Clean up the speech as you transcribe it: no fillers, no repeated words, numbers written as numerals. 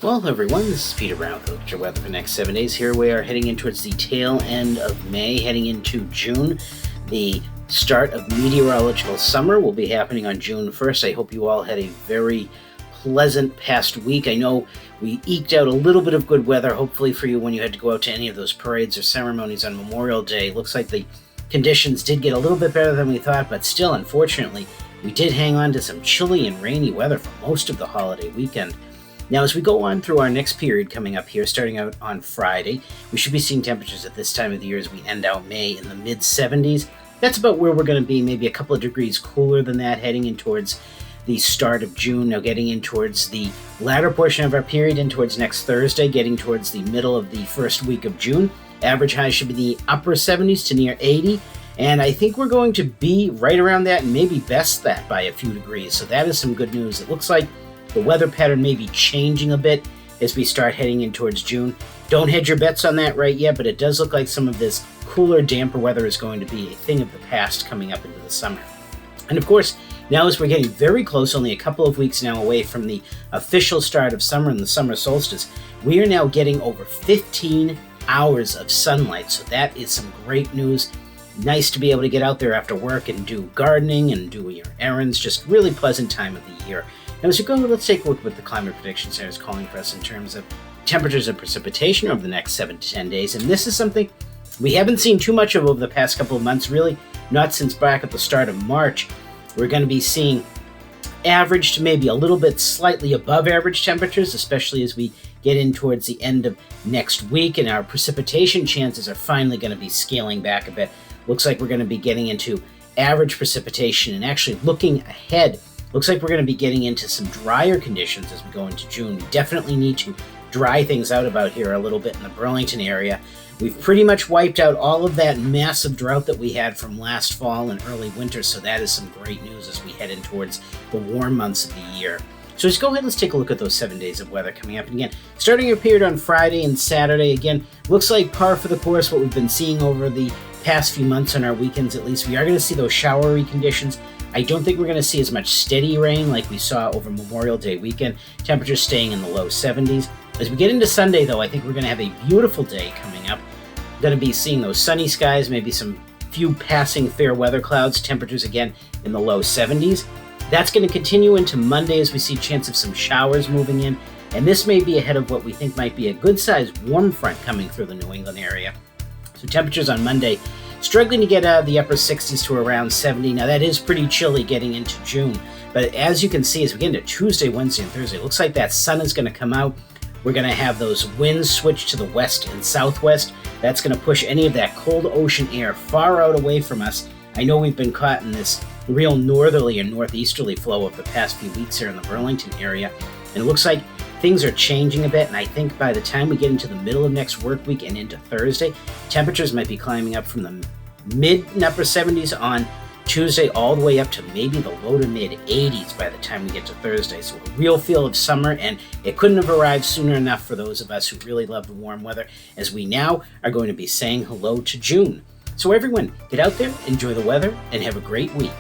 Well, everyone, this is Peter Brown with your weather for the next 7 days. Here we are heading in towards the tail end of May, heading into June. The start of meteorological summer will be happening on June 1st. I hope you all had a very pleasant past week. I know we eked out a little bit of good weather, hopefully for you when you had to go out to any of those parades or ceremonies on Memorial Day. Looks like the conditions did get a little bit better than we thought, but still, unfortunately, we did hang on to some chilly and rainy weather for most of the holiday weekend. Now, as we go on through our next period coming up here, starting out on Friday, we should be seeing temperatures at this time of the year as we end out May in the mid-70s. That's about where we're going to be, maybe a couple of degrees cooler than that, heading in towards the start of June. Now, getting in towards the latter portion of our period, in towards next Thursday, getting towards the middle of the first week of June. Average highs should be the upper 70s to near 80, and I think we're going to be right around that and maybe best that by a few degrees. So that is some good news. It looks like the weather pattern may be changing a bit as we start heading in towards June. Don't hedge your bets on that right yet, but it does look like some of this cooler, damper weather is going to be a thing of the past coming up into the summer. And of course, now as we're getting very close, only a couple of weeks now away from the official start of summer and the summer solstice, we are now getting over 15 hours of sunlight. So that is some great news. Nice to be able to get out there after work and do gardening and do your errands. Just really pleasant time of the year. Now, as we go, let's take a look at what the Climate Prediction Center is calling for us in terms of temperatures and precipitation over the next 7 to 10 days. And this is something we haven't seen too much of over the past couple of months, really not since back at the start of March. We're going to be seeing average to maybe a little bit slightly above average temperatures, especially as we get in towards the end of next week, and our precipitation chances are finally going to be scaling back a bit. Looks like we're going to be getting into average precipitation, and actually looking ahead, looks like we're going to be getting into some drier conditions as we go into June. We definitely need to dry things out about here a little bit in the Burlington area. We've pretty much wiped out all of that massive drought that we had from last fall and early winter, so that is some great news as we head in towards the warm months of the year. So let's go ahead, let's take a look at those 7 days of weather coming up. And again, starting your period on Friday and Saturday, again, looks like par for the course, what we've been seeing over the past few months on our weekends at least. We are going to see those showery conditions. I don't think we're going to see as much steady rain like we saw over Memorial Day weekend. Temperatures staying in the low 70s. As we get into Sunday, though, I think we're going to have a beautiful day coming up. Going to be seeing those sunny skies, maybe some few passing fair weather clouds. Temperatures again in the low 70s. That's going to continue into Monday as we see a chance of some showers moving in. And this may be ahead of what we think might be a good-sized warm front coming through the New England area. So temperatures on Monday struggling to get out of the upper 60s to around 70. Now that is pretty chilly getting into June, but as you can see, as we get into Tuesday, Wednesday, and Thursday, it looks like that sun is going to come out. We're going to have those winds switch to the west and southwest. That's going to push any of that cold ocean air far out away from us. I know we've been caught in this real northerly and northeasterly flow of the past few weeks here in the Burlington area, and it looks like things are changing a bit, and I think by the time we get into the middle of next work week and into Thursday, temperatures might be climbing up from the mid and upper 70s on Tuesday all the way up to maybe the low to mid 80s by the time we get to Thursday. So a real feel of summer, and it couldn't have arrived sooner enough for those of us who really love the warm weather, as we now are going to be saying hello to June. So everyone, get out there, enjoy the weather, and have a great week.